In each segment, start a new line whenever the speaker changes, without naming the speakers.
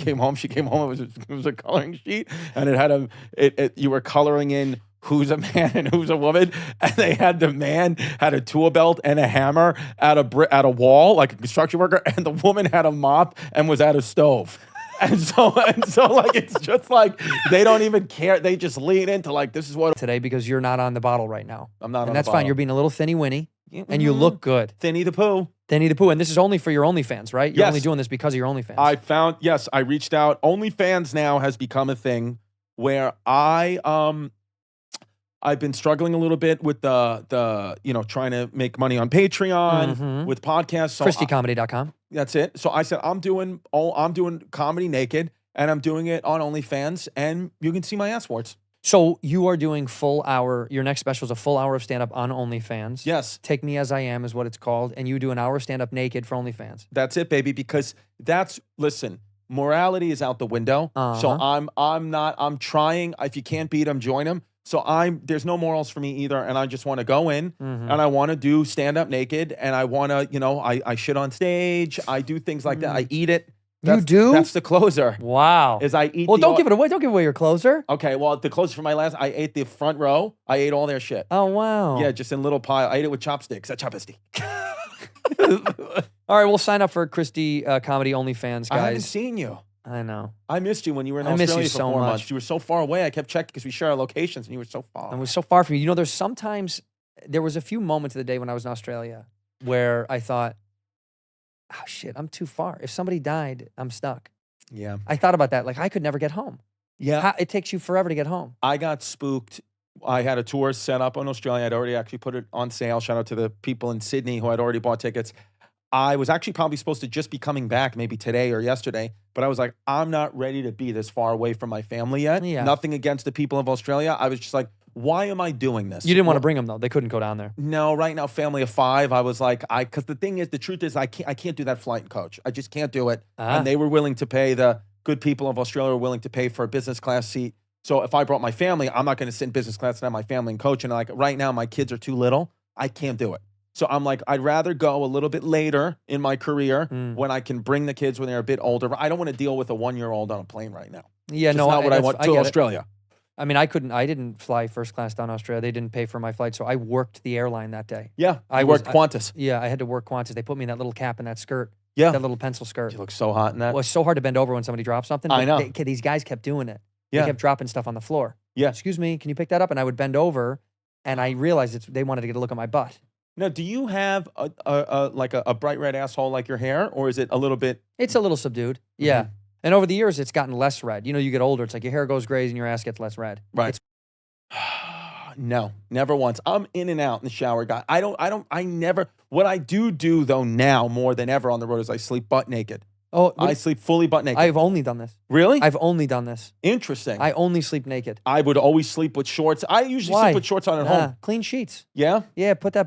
came home. She came home. It was a coloring sheet, and it had you were coloring in who's a man and who's a woman, and they had the man had a tool belt and a hammer at a wall like a construction worker, and the woman had a mop and was at a stove. And so like it's just like they don't even care. They just lean into like this is what
today because you're not on the bottle right now.
I'm not,
and
on
that's
the bottle.
fine. You're being a little thinny winny, and you look good.
Thinny the poo.
Thinny the poo, and this is only for your OnlyFans, right? You're
Yes.
only doing this because of your OnlyFans.
I reached out. OnlyFans now has become a thing where I've been struggling a little bit with the trying to make money on Patreon with podcasts. So
ChristyComedy.com.
That's it. So I said I'm doing comedy naked, and I'm doing it on OnlyFans, and you can see my ass warts.
So you are doing full hour. Your next special is a full hour of stand up on OnlyFans.
Yes.
Take Me As I Am is what it's called, and you do an hour of stand up naked for OnlyFans.
That's it, baby. Because listen. Morality is out the window. So I'm trying. If you can't beat them, join them. So there's no morals for me either. And I just want to go in and I want to do stand up naked. And I want to, I shit on stage. I do things like that. I eat it.
You do?
That's the closer.
Wow.
Is I eat.
Well, don't give it away. Don't give away your closer.
Okay. Well, the closer for my last, I ate the front row. I ate all their shit.
Oh, wow.
Yeah. Just in little pile. I ate it with chopsticks. A chopstick.
All right. We'll sign up for Christy Comedy OnlyFans, guys.
I haven't seen you.
I know.
I missed you when you were in
I miss
Australia
you
for
so
4
much.
months. You were so far away. I kept checking because we share our locations, and you were so far.
I was so far from you. You know, there was a few moments of the day when I was in Australia where I thought, oh, shit, I'm too far. If somebody died, I'm stuck.
Yeah.
I thought about that. Like, I could never get home.
Yeah.
It takes you forever to get home.
I got spooked. I had a tour set up in Australia. I'd already actually put it on sale. Shout out to the people in Sydney who had already bought tickets. I was actually probably supposed to just be coming back maybe today or yesterday, but I was like, I'm not ready to be this far away from my family yet.
Yeah.
Nothing against the people of Australia. I was just like, why am I doing this?
You didn't want to bring them, though. They couldn't go down there.
No, right now, family of 5. I was like, because the truth is, I can't do that flight and coach. I just can't do it. And they were willing to pay, the good people of Australia were willing to pay for a business class seat. So if I brought my family, I'm not going to sit in business class and have my family and coach. And like right now, my kids are too little. I can't do it. So I'm like, I'd rather go a little bit later in my career when I can bring the kids when they're a bit older. I don't want to deal with a 1-year-old on a plane right now.
Yeah,
It's not what I want to Australia.
I mean, I didn't fly first class down to Australia. They didn't pay for my flight, so I worked the airline that day.
Yeah, I worked Qantas.
I had to work Qantas. They put me in that little cap and that skirt.
Yeah.
That little pencil skirt.
You look so hot in that.
Well, it's so hard to bend over when somebody drops something.
I know.
These guys kept doing it.
Yeah.
They kept dropping stuff on the floor.
Yeah.
Excuse me, can you pick that up? And I would bend over, and I realized they wanted to get a look at my butt.
Now, do you have a bright red asshole like your hair, or is it a little bit?
It's a little subdued. Yeah. And over the years, it's gotten less red. You know, you get older, it's like your hair goes gray and your ass gets less red.
Right. No, never once. I'm in and out in the shower, guy. I never. What I do though now more than ever on the road is I sleep butt naked.
Oh,
I sleep fully butt naked.
I've only done this.
Really?
I've only done this.
Interesting.
I only sleep naked.
I would always sleep with shorts. I usually sleep with shorts on at home.
Clean sheets.
Yeah?
Yeah, put your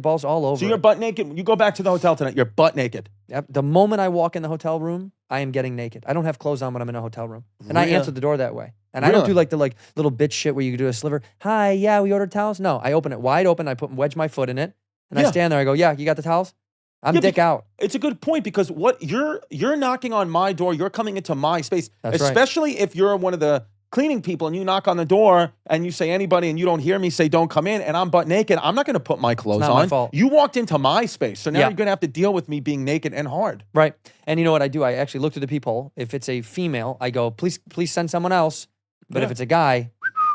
balls all over.
So you're butt naked. You go back to the hotel tonight, you're butt naked.
Yep. The moment I walk in the hotel room, I am getting naked. I don't have clothes on when I'm in a hotel room. And
Really?
I answer the door that way. And I don't do like the little bitch shit where you do a sliver. Hi, yeah, we ordered towels. No, I open it wide open. I wedge my foot in it. And I stand there. I go, yeah, you got the towels? I'm dick out.
It's a good point because what you're knocking on my door, you're coming into my space.
That's
especially if you're one of the cleaning people and you knock on the door and you say anybody and you don't hear me say don't come in and I'm butt naked, I'm not going to put my clothes
not
on.
my fault.
You walked into my space. So now you're going to have to deal with me being naked and hard.
Right. And you know what I do? I actually look to the peephole. If it's a female, I go, please send someone else. But if it's a guy,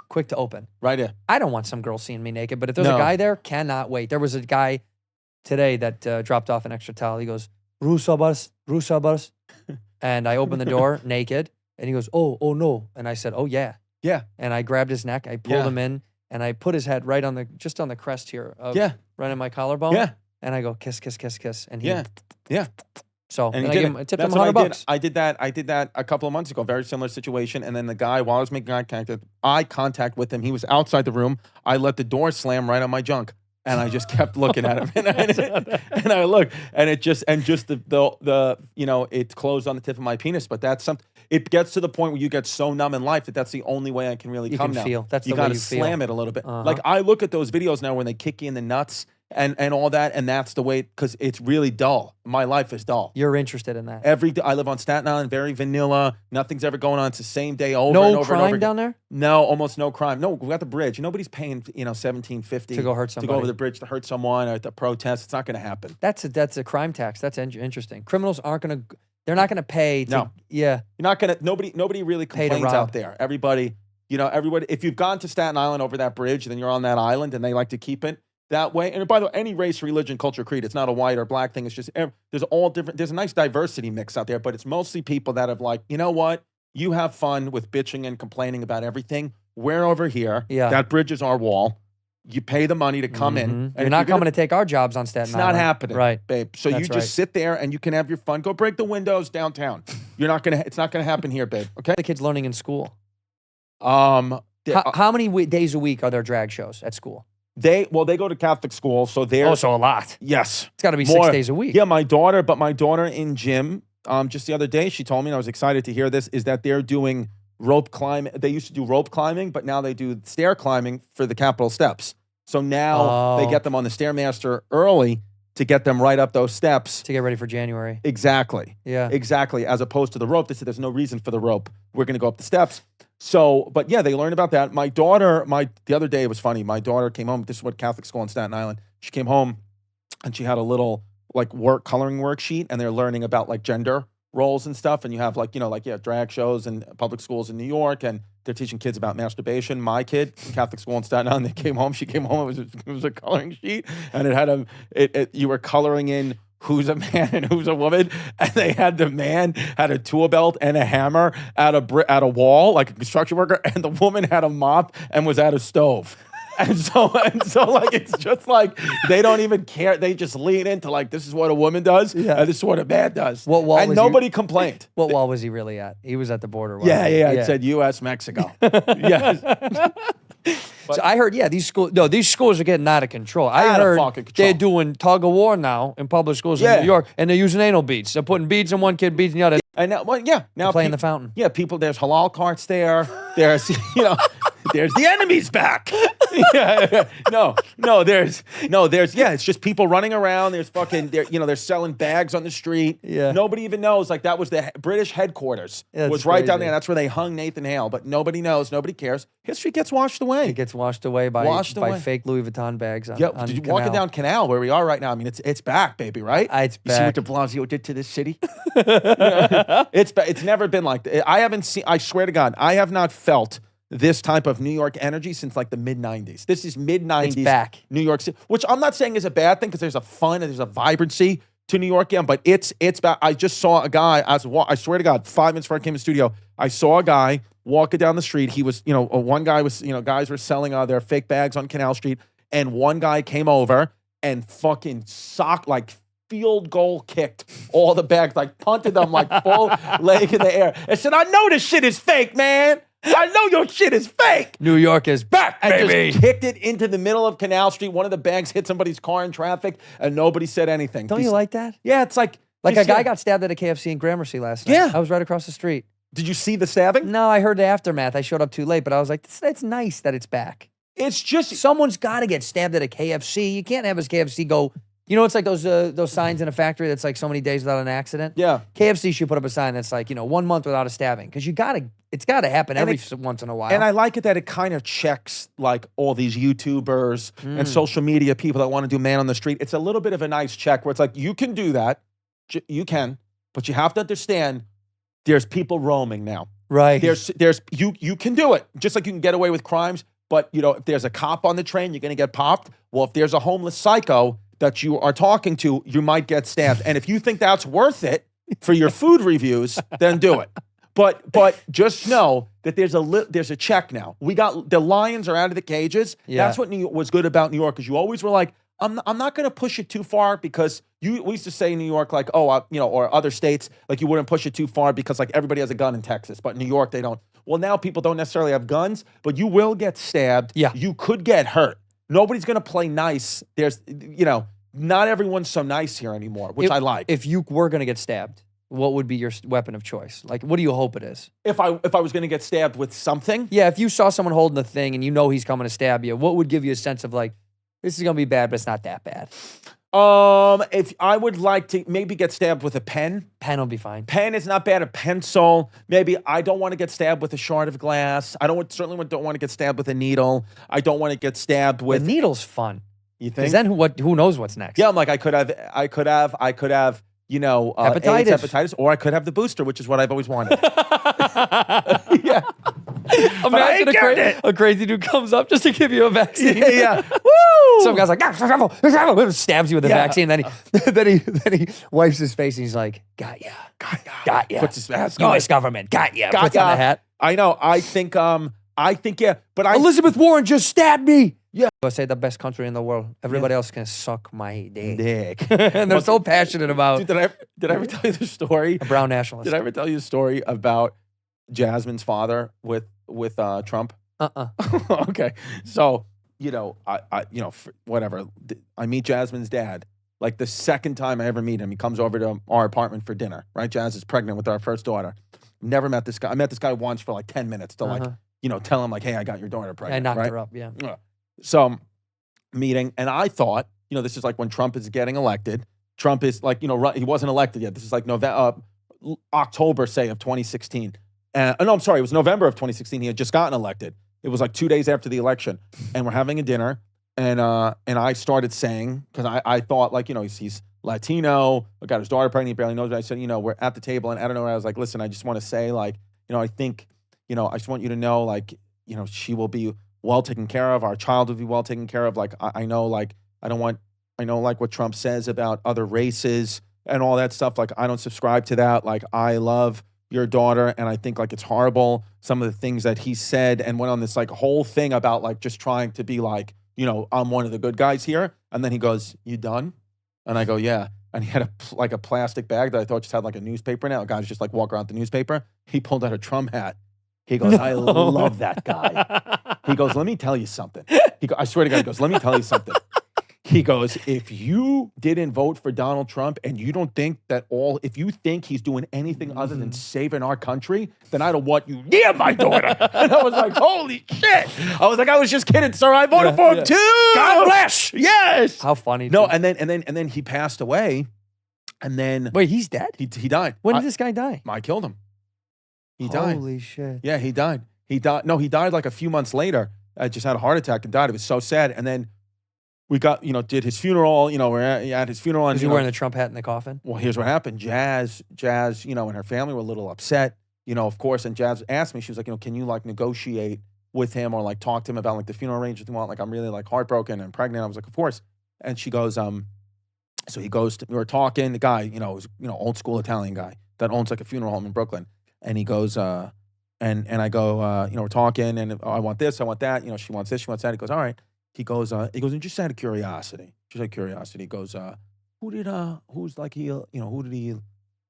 quick to open.
Right here.
I don't want some girl seeing me naked, but if there's a guy there, cannot wait. There was a guy today that dropped off an extra towel. He goes, Rusabas. And I opened the door naked and he goes, oh no. And I said, oh yeah.
Yeah.
And I grabbed his neck, I pulled him in and I put his head right on just on the crest here of right in my collarbone.
Yeah.
And I go, kiss. And he,
yeah.
So
and
I tipped him $100.
I did that a couple of months ago. Very similar situation. And then the guy, while I was making eye contact with him, he was outside the room. I let the door slam right on my junk. And I just kept looking at him, and I looked, and the it closed on the tip of my penis. But that's something. It gets to the point where you get so numb in life that's the only way I can really come now.
Feel. That's
you
the way
gotta
you
slam
feel.
it a little bit. Like I look at those videos now when they kick you in the nuts, and all that. And that's the way, because it's really dull. My life is dull.
You're interested in that.
I live on Staten Island, very vanilla. Nothing's ever going on. It's the same day over and
No
over and over
crime
again.
down there?
No, almost no crime. No, we got the bridge. Nobody's paying, $17.50
To go hurt somebody.
to go over the bridge to hurt someone or at the protest. It's not going to happen.
That's a crime tax. That's interesting. Criminals aren't going to. They're not going to pay.
No.
Yeah.
You're not going to. Nobody really
Pay to
complains
rob.
out there. Everybody. Everybody. If you've gone to Staten Island over that bridge, then you're on that island, and they like to keep it that way. And by the way, any race, religion, culture, creed, it's not a white or black thing. It's just there's all different. There's a nice diversity mix out there, but it's mostly people that have like, you know what? You have fun with bitching and complaining about everything. We're over here.
Yeah.
That bridge is our wall. You pay the money to come in. And
You're not coming to take our jobs on Staten Island.
It's not happening,
right,
babe. So you just sit there and you can have your fun. Go break the windows downtown. It's not gonna happen here, babe. Okay.
The kids learning in school.
How
many days a week are there drag shows at school?
They go to Catholic school, so they're
so a lot.
Yes,
it's got to be 6 days a week.
Yeah, my daughter in gym. Just the other day, she told me, and I was excited to hear this, is that they're doing rope climbing. They used to do rope climbing, but now they do stair climbing for the Capitol steps. So now they get them on the Stairmaster early to get them right up those steps.
To get ready for January.
Exactly.
Yeah.
Exactly. As opposed to the rope. They said there's no reason for the rope. We're going to go up the steps. So, but yeah, they learned about that. My daughter, the other day, it was funny. My daughter came home. This is what Catholic school in Staten Island. She came home and she had a little coloring worksheet, and they're learning about like gender roles and stuff. And you have drag shows and public schools in New York, and they're teaching kids about masturbation. My kid, Catholic school in Staten Island, she came home, it was a coloring sheet, and it had you were coloring in who's a man and who's a woman, and they had the man had a tool belt and a hammer at a wall, like a construction worker, and the woman had a mop and was at a stove. And so like, it's just like, they don't even care. They just lean into like, this is what a woman does, and this is what a man does.
What wall
and
was
nobody complained.
What wall was he really at? He was at the border.
Yeah. It said U.S. Mexico. Yes.
So I heard, these schools are getting out of control. I heard they're doing tug of war now in public schools in New York, and they're using anal beads. They're putting beads in one kid, beads in the other.
And now, now
playing the fountain.
Yeah, people. There's halal carts there. There's there's the enemy's back. There's it's just people running around. There's they're selling bags on the street.
Yeah.
Nobody even knows. Like, that was the British headquarters. Was right down there. That's where they hung Nathan Hale. But nobody knows. Nobody cares. History gets washed away.
It gets washed away by fake Louis Vuitton bags.
Did you walking down Canal where we are right now? I mean, it's back, baby, right?
It's back.
You see what de Blasio did to this city? It's never been like that. I swear to God, I have not felt this type of New York energy since like the mid-90s. This is mid-90s.
It's back.
New York City, which I'm not saying is a bad thing, because there's a fun and there's a vibrancy to New York again, but it's back. I just saw a guy, I swear to God, 5 minutes before I came to the studio, I saw a guy walking down the street. He was, one guy was, guys were selling their fake bags on Canal Street, and one guy came over and fucking field goal kicked all the bags, like punted them like full leg in the air, and said, I know this shit is fake, man. I know your shit is fake.
New York is back,
and
baby.
Just kicked it into the middle of Canal Street. One of the bags hit somebody's car in traffic, and nobody said anything.
Don't you like that?
Yeah, it's like
a guy got stabbed at a KFC in Gramercy last night.
Yeah.
I was right across the street.
Did you see the stabbing?
No, I heard the aftermath. I showed up too late, but I was like, it's nice that it's back.
It's just,
someone's got to get stabbed at a KFC. You can't have his KFC go. It's like those signs in a factory that's like so many days without an accident.
Yeah.
KFC should put up a sign that's like, 1 month without a stabbing, because it's got to happen every once in a while.
And I like it that it kind of checks like all these YouTubers and social media people that want to do man on the street. It's a little bit of a nice check where it's like, you can do that. You can, but you have to understand there's people roaming now.
Right.
You can do it. Just like you can get away with crimes, but if there's a cop on the train, you're going to get popped. Well, if there's a homeless psycho that you are talking to, you might get stabbed. And if you think that's worth it for your food reviews, then do it. But just know that there's a check now. We got the lions are out of the cages.
Yeah.
That's what was good about New York, because you always were like, I'm not going to push it too far, because we used to say in New York, like, or other states, like, you wouldn't push it too far because like everybody has a gun in Texas, but in New York they don't. Well, now people don't necessarily have guns, but you will get stabbed.
Yeah.
You could get hurt. Nobody's going to play nice. There's, not everyone's so nice here anymore, which I like.
If you were going to get stabbed, what would be your weapon of choice? Like, what do you hope it is?
If I was going to get stabbed with something?
Yeah, if you saw someone holding the thing and he's coming to stab you, what would give you a sense of like, This is gonna be bad, but it's not that bad.
If I would like to maybe get stabbed with a pen.
Pen will be fine.
Pen is not bad. A pencil. Maybe I don't want to get stabbed with a shard of glass. Certainly don't want to get stabbed with a needle. I don't want to get stabbed with.
The needle's fun.
You think?
Because then who knows what's next?
Yeah, I'm like I could have. Hepatitis. AIDS, hepatitis, or I could have the booster, which is what I've always wanted. Yeah.
Imagine a crazy dude comes up just to give you a vaccine.
Yeah. Woo!
Some guy's like, stabs you with a vaccine, and then he wipes his face and he's like, got ya.
Puts his mask on.
U.S. government, got ya. Puts on a hat.
I know. I think, yeah. But
Elizabeth Warren just stabbed me. Yeah. I say the best country in the world. Everybody else can suck my dick. And they're so passionate about.
Dude, did I ever tell you the story?
A brown nationalist.
Did I ever tell you the story about Jasmine's father with Trump? Okay. So, whatever. I meet Jasmine's dad. Like the second time I ever meet him, he comes over to our apartment for dinner, right? Jazz is pregnant with our first daughter. Never met this guy. I met this guy once for like 10 minutes to tell him like, hey, I got your daughter pregnant.
I knocked her up, yeah.
So meeting, and I thought, this is like when Trump is getting elected. Trump is like, he wasn't elected yet. This is like October, say, of 2016. No, I'm sorry, it was November of 2016. He had just gotten elected. It was like 2 days after the election. And we're having a dinner, and I started saying, because I thought like, he's Latino, got his daughter pregnant, he barely knows me. I said, we're at the table, and I don't know, I was like, listen, I just want to say like, I think, I just want you to know like, she will be well taken care of. Our child will be well taken care of. Like, I know, like, I know, like, what Trump says about other races and all that stuff. Like, I don't subscribe to that. Like, I love your daughter, and I think, like, it's horrible, some of the things that he said, and went on this, like, whole thing about, like, just trying to be, like, I'm one of the good guys here. And then he goes, you done? And I go, yeah. And he had a plastic bag that I thought just had, like, a newspaper now. A guy's just, like, walk around with the newspaper. He pulled out a Trump hat. He goes, I love that guy. He goes, let me tell you something. I swear to God, he goes, let me tell you something. He goes, if you didn't vote for Donald Trump and you don't think if you think he's doing anything other than saving our country, then I don't want you near my daughter. And I was like, holy shit. I was like, I was just kidding, sir. I voted for him too. God bless. Yes.
How funny.
No, and then he passed away. And then.
Wait, he's dead?
He died.
When did this guy die?
I killed him. He died.
Holy shit.
Yeah, he died. No, he died like a few months later. I just had a heart attack and died. It was so sad. And then we got, did his funeral. We're at his funeral.
Was he wearing the Trump hat in the coffin?
Well, here's what happened. Jazz, and her family were a little upset, of course. And Jazz asked me, she was like, can you like negotiate with him or like talk to him about like the funeral arrangements and what? Like, I'm really like heartbroken and pregnant. I was like, of course. And she goes, so he goes, we were talking, the guy, was, old school Italian guy that owns like a funeral home in Brooklyn. And he goes, and I go, we're talking, and I want this, I want that. She wants this, she wants that. He goes, all right. He goes, and just out of curiosity, he goes, who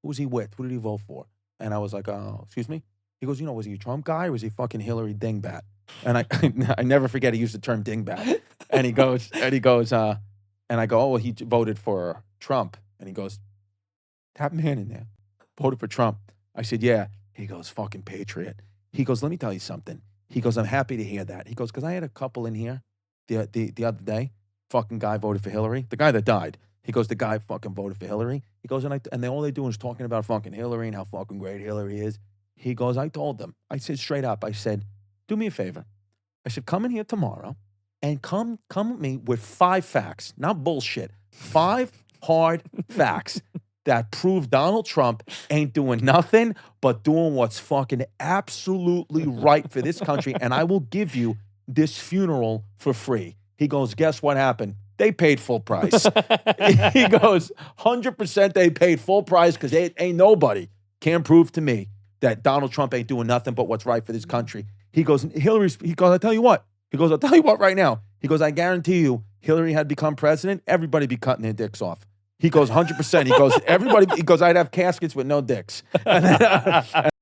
was he with? Who did he vote for? And I was like, excuse me? He goes, was he a Trump guy or was he fucking Hillary dingbat? And I never forget he used the term dingbat. And he goes, and I go, oh, well, he voted for Trump. And he goes, that man in there voted for Trump. I said, yeah. He goes, fucking patriot. He goes, let me tell you something. He goes, I'm happy to hear that. He goes, because I had a couple in here the other day. Fucking guy voted for Hillary. The guy that died. He goes, the guy fucking voted for Hillary. He goes, and all they do is talking about fucking Hillary and how fucking great Hillary is. He goes, I told them. I said straight up, I said, do me a favor. I said, come in here tomorrow and come with me with 5 facts. Not bullshit. 5 hard facts that prove Donald Trump ain't doing nothing but doing what's fucking absolutely right for this country, and I will give you this funeral for free. He goes, guess what happened? They paid full price. He goes, 100% they paid full price because ain't nobody can prove to me that Donald Trump ain't doing nothing but what's right for this country. He goes, I'll tell you what. He goes, I'll tell you what right now. He goes, I guarantee you, Hillary had become president, everybody be cutting their dicks off. He goes, 100%. He goes, I'd have caskets with no dicks.